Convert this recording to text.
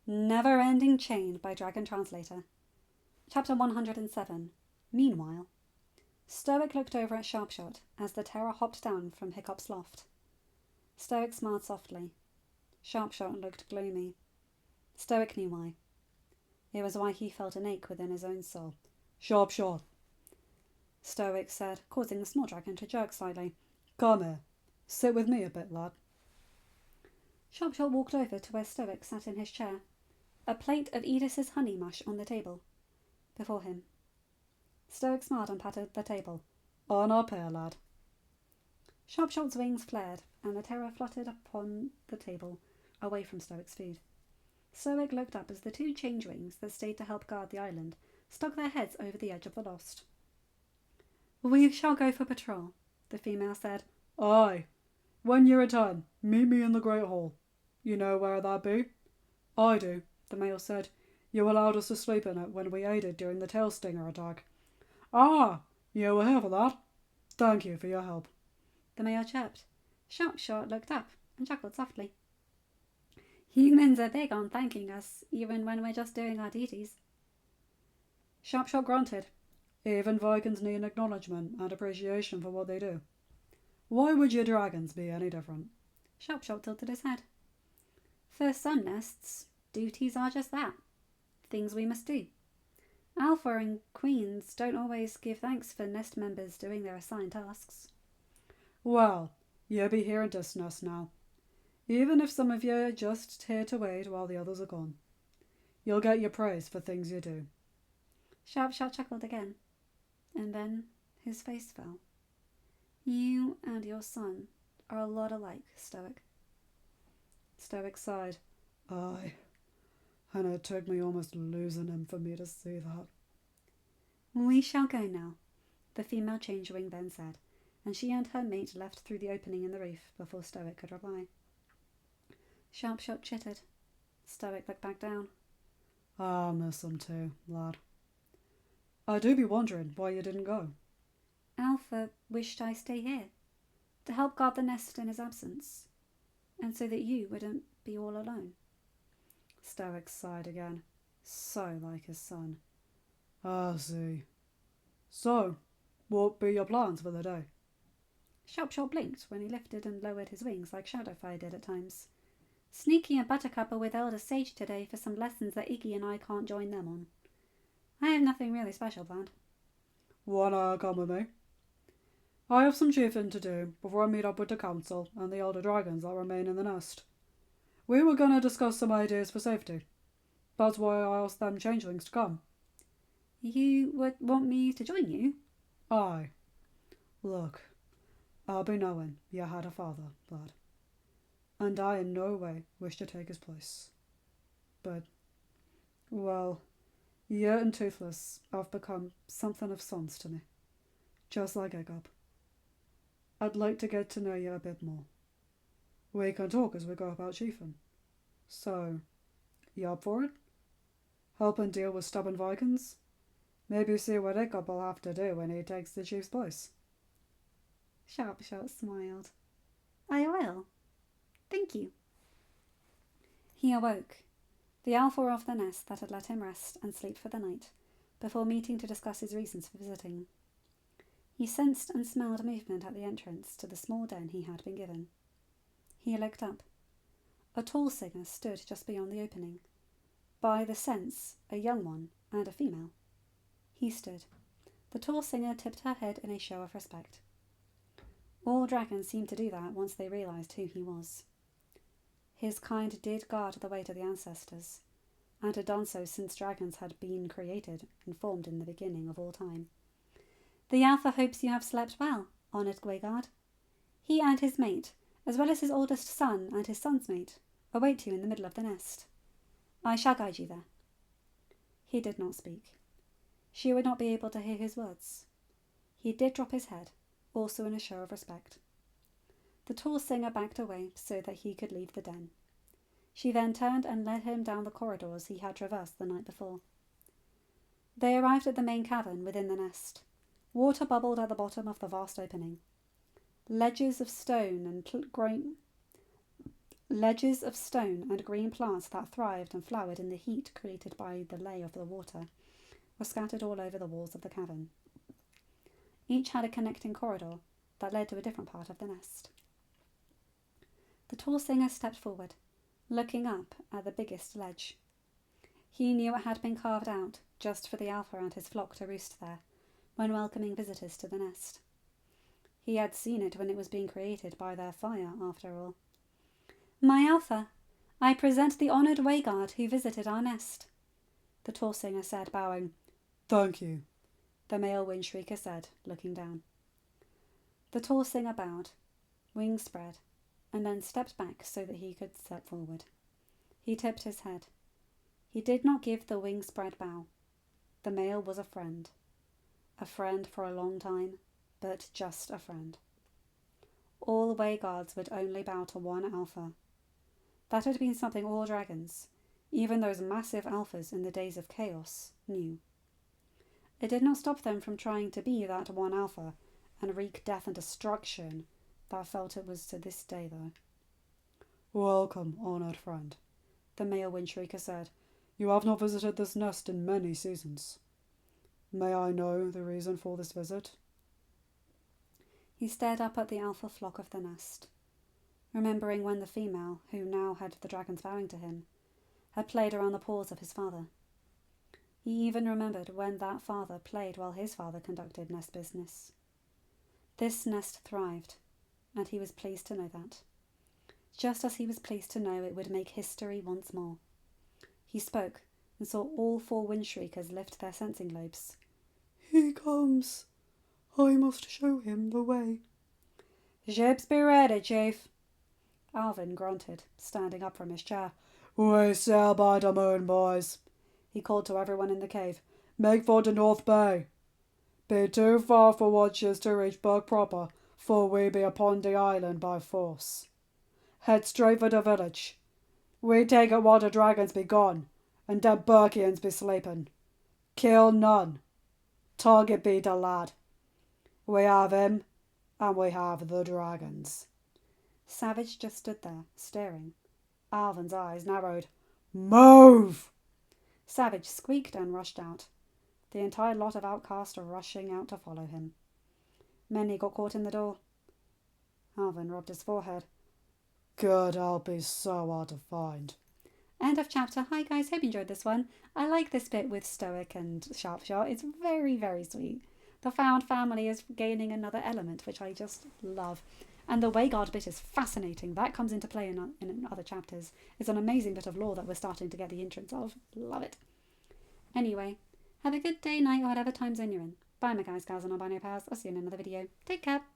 Neverending Chain by Dragon Translator. Chapter 107. Meanwhile, Stoic looked over at Sharpshot as the terror hopped down from Hiccup's loft. Stoic smiled softly. Sharpshot looked gloomy. Stoic knew why. It was why he felt an ache within his own soul. Sharpshot, Stoic said, causing the small dragon to jerk slightly. come here. Sit with me a bit, lad. Sharpshot walked over to where Stoic sat in his chair, a plate of Edith's honey mush on the table before him. Stoic smiled and patted the table. On up here, lad. Sharpshot's wings flared, and the terror fluttered upon the table, away from Stoic's food. Stoic looked up as the two changelings that stayed to help guard the island stuck their heads over the edge of the lost. "We shall go for patrol," the female said. Aye. When you return, meet me in the Great Hall. You know where that be? I do, the male said. You allowed us to sleep in it when we aided during the tail stinger attack. Ah, you were here for that. Thank you for your help. The male chirped. Sharpshot looked up and chuckled softly. Humans are big on thanking us, even when we're just doing our duties. Sharpshot grunted. Even Vikings need acknowledgement and appreciation for what they do. Why would your dragons be any different? Sharpshot tilted his head. For some nests, duties are just that. Things we must do. Alpha and queens don't always give thanks for nest members doing their assigned tasks. Well, you'll be here in this nest now. Even if some of you are just here to wait while the others are gone. You'll get your praise for things you do. Sharpshot chuckled again, and then his face fell. You and your son are a lot alike, Stoic. Stoic sighed. Aye, and it took me almost losing him for me to see that. We shall go now, the female changeling then said, and she and her mate left through the opening in the reef before Stoic could reply. Sharpshot chittered. Stoic looked back down. I miss him too, lad. I do be wondering why you didn't go. Alpha wished I stay here, to help guard the nest in his absence, and so that you wouldn't be all alone. Stoic sighed again, so like his son. I see. So, what be your plans for the day? Sharpshot blinked when he lifted and lowered his wings like Shadowfire did at times. Sneaky and Buttercup are with Elder Sage today for some lessons that Iggy and I can't join them on. I have nothing really special planned. Wanna come with me? I have some chiefing to do before I meet up with the council and the elder dragons that remain in the nest. We were gonna discuss some ideas for safety. That's why I asked them changelings to come. You would want me to join you? Aye. Look, I'll be knowing you had a father, lad. And I in no way wish to take his place. But, well, you and Toothless have become something of sons to me. Just like Hiccup. I'd like to get to know you a bit more. We can talk as we go about chiefing. So, you up for it? Help and deal with stubborn Vikings? Maybe see what Hiccup will have to do when he takes the chief's place. Sharpshot smiled. I will. Thank you. He awoke, the alpha of the nest that had let him rest and sleep for the night, before meeting to discuss his reasons for visiting. He sensed and smelled movement at the entrance to the small den he had been given. He looked up. A tall singer stood just beyond the opening. By the sense, a young one and a female. He stood. The tall singer tipped her head in a show of respect. All dragons seemed to do that once they realized who he was. His kind did guard the way to the ancestors, and had done so since dragons had been created and formed in the beginning of all time. The Alpha hopes you have slept well, honoured Guigard. He and his mate, as well as his oldest son and his son's mate, await you in the middle of the nest. I shall guide you there. He did not speak. She would not be able to hear his words. He did drop his head, also in a show of respect. The tall singer backed away so that he could leave the den. She then turned and led him down the corridors he had traversed the night before. They arrived at the main cavern within the nest. Water bubbled at the bottom of the vast opening. Ledges of stone and Ledges of stone and green plants that thrived and flowered in the heat created by the lay of the water were scattered all over the walls of the cavern. Each had a connecting corridor that led to a different part of the nest. The tall singer stepped forward, looking up at the biggest ledge. He knew it had been carved out just for the alpha and his flock to roost there when welcoming visitors to the nest. He had seen it when it was being created by their fire, after all. "My alpha, I present the honoured Wayguard who visited our nest," the tall singer said, bowing. "Thank you," the male windshrieker said, looking down. The tall singer bowed, wings spread, and then stepped back so that he could step forward. He tipped his head. He did not give the wing spread bow. The male was a friend for a long time, but just a friend. All Wayguards would only bow to one alpha. That had been something all dragons, even those massive alphas in the days of chaos, knew. It did not stop them from trying to be that one alpha and wreak death and destruction that felt it was to this day, though. "Welcome, honoured friend," the male windshrieker said. "You have not visited this nest in many seasons. May I know the reason for this visit?" He stared up at the alpha flock of the nest, remembering when the female, who now had the dragons bowing to him, had played around the paws of his father. He even remembered when that father played while his father conducted nest business. This nest thrived, and he was pleased to know that. Just as he was pleased to know it would make history once more. He spoke and saw all 4 windshriekers lift their sensing lobes. "He comes. I must show him the way." "Ships be ready, Chief," Alvin grunted, standing up from his chair. "We sail by the moon, boys," he called to everyone in the cave. "Make for the North Bay. Be too far for watches to reach Berg proper, for we be upon the island by force. Head straight for the village. We take it while the dragons be gone, and the Berkians be sleeping. Kill none. Target be the lad. We have him, and we have the dragons." Savage just stood there, staring. Alvin's eyes narrowed. "Move!" Savage squeaked and rushed out, the entire lot of outcasts rushing out to follow him. Many got caught in the door. Alvin rubbed his forehead. "Good, I'll be so hard to find." End of chapter. Hi guys, hope you enjoyed this one. I like this bit with Stoic and Sharpshot. It's very, very sweet. The found family is gaining another element, which I just love. And the Wayguard bit is fascinating. That comes into play in other chapters. It's an amazing bit of lore that we're starting to get the entrance of. Love it. Anyway, have a good day, night, or whatever time zone you're in. Bye, my guys, gals, and non-binary pals. I'll see you in another video. Take care.